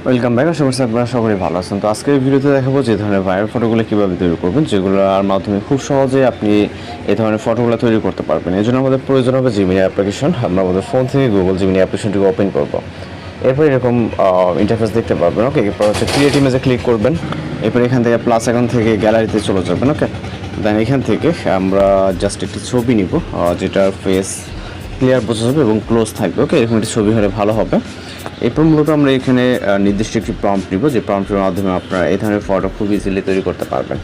Welcome back. আশা করছি আপনারা সকলেই ভালো আছেন। তো আজকের ভিডিওতে দেখাবো যে ধরনের ভাইরাল ফটোগুলো কীভাবে তৈরি করবেন, যেগুলোর মাধ্যমে খুব সহজে আপনি এই ধরনের ফটোগুলো তৈরি করতে পারবেন। এই জন্য আমাদের প্রয়োজন হবে জিমিনি অ্যাপ্লিকেশন। আমরা আমাদের ফোন থেকে গুগল জিমিনি অ্যাপ্লিকেশনটিকে ওপেন করব। এরপর এরকম ইন্টারফেস দেখতে পারবেন। ওকে, এরপর হচ্ছে ক্রিয়েট ইমেজে ক্লিক করবেন। এরপর এখান থেকে প্লাস আইকন থেকে গ্যালারিতে চলে যাবেন। ওকে, দেন এখান থেকে আমরা জাস্ট একটি ছবি নিব যেটার ফেস ক্লিয়ার বোঝা যাবে এবং ক্লোজ থাকবে। ওকে, এরকম একটি ছবি হলে ভালো হবে। এরপর মূলত আমরা এখানে নির্দিষ্ট একটি প্রম্পট নিব, যে প্রম্পটের মাধ্যমে আপনারা এই ধরনের ফটো খুব ইজিলি তৈরি করতে পারবেন।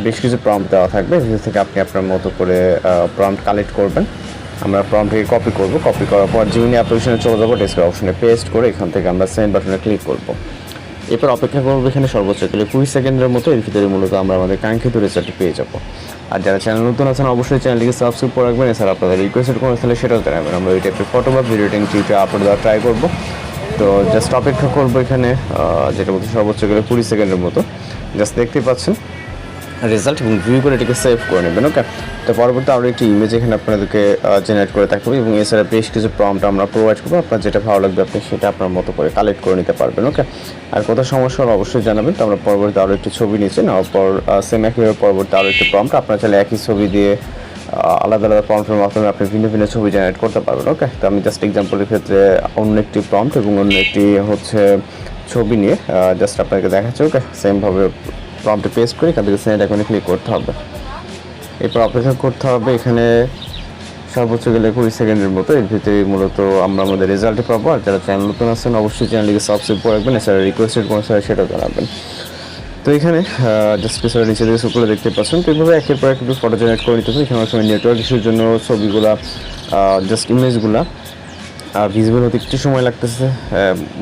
বেশ কিছু প্রম্পট দেওয়া থাকবে, এখান থেকে আপনি আপনার মতো করে প্রম্পট কালেক্ট করবেন। আমরা প্রম্পটকে কপি করব। কপি করার পর জিমিনি অ্যাপ্লিকেশনে চলে যাবো, ডেস্কটপ অপশনে পেস্ট করে এখান থেকে আমরা সেন্ড বাটনে ক্লিক করব। এরপর অপেক্ষা করবো এখানে সর্বোচ্চ 20 সেকেন্ডের মতো। এর ভিতরে মূলত আমরা আমাদের কাঙ্ক্ষিত রেজাল্টটি পেয়ে যাবো। আর যারা চ্যানেল নতুন আছেন অবশ্যই চ্যানেলটিকে সাবস্ক্রাইব করে রাখবেন। এছাড়া আপনাদের রিকোয়েস্টেড কোনো তাহলে সেটাও জানাবেন। আমরা এই টাইপের ফটো বা ভিডিও এডিটিং টিউটোরিয়াল আপলোড দেওয়ার ট্রাই করবো। তো জাস্ট অপেক্ষা করবো এখানে, যেটা বলতে সর্বোচ্চ 20 সেকেন্ডের মতো। জাস্ট দেখতেই পাচ্ছেন রেজাল্ট, এবং ভিউ করে এটাকে সেভ করে নেবেন। ওকে, তো পরবর্তী আরও একটি ইমেজ এখানে আপনাদেরকে জেনারেট করে থাকবো, এবং এছাড়া বেশ কিছু প্রম্পট আমরা প্রোভাইড করবো। আপনার যেটা ভালো লাগবে আপনি সেটা আপনার মতো করে কালেক্ট করে নিতে পারবেন। ওকে, আর কোথাও সমস্যা হলে অবশ্যই জানাবেন। তো আমরা পরবর্তী আরও একটি ছবি নিয়েছি, নেওয়ার পর সেম একইভাবে পরবর্তী আরও একটি প্রম্পট। আপনার চাইলে একই ছবি দিয়ে আলাদা আলাদা প্রম্পটের মাধ্যমে আপনি ভিন্ন ভিন্ন ছবি জেনারেট করতে পারবেন। ওকে, তো আমি জাস্ট এক্সাম্পলের ক্ষেত্রে অন্য একটি প্রম্পট এবং অন্য একটি হচ্ছে ছবি নিয়ে জাস্ট আপনাকে দেখাচ্ছি। ওকে, সেমভাবে প্রম্পটে পেস্ট করে এখান থেকে সেন্ড আইকনে ক্লিক করতে হবে। এরপর অপেক্ষা করতে হবে এখানে সর্বোচ্চ 20 সেকেন্ডের মতো। এর ভিতরে মূলত আমরা আমাদের রেজাল্টে পাবো। আর যারা চ্যানেল নতুন আছেন অবশ্যই চ্যানেলটিকে সাবস্ক্রাইব করে রাখবেন। এছাড়া রিকোয়েস্টেড কোনো স্যার সেটাও জানাবেন। তো এখানে জাস্ট কিছু নিচে থেকে শুকলে দেখতে পাচ্ছেন। তো এইভাবে একের পর এক ফটো জেনারেট করে নিতে হবে। এখানে অনেক সময় নেটওয়ার্ক ইস্যুর জন্য ছবিগুলা জাস্ট ইমেজগুলা ভিজিবল হতে একটু সময় লাগতেছে,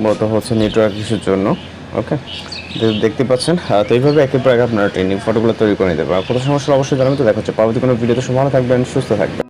মূলত হচ্ছে নেটওয়ার্ক ইস্যুর জন্য। ওকে, দেখতে পাচ্ছেন। তো এইভাবে একের পর এক আপনারা ট্রেন্ডিং ফটোগুলো তৈরি করে নিতে পারবেন। কত সমস্যা অবশ্যই জানাবেন। তো দেখা হচ্ছে পরবর্তী কোনো ভিডিওতে। ভালো থাকবেন, সুস্থ থাকবেন।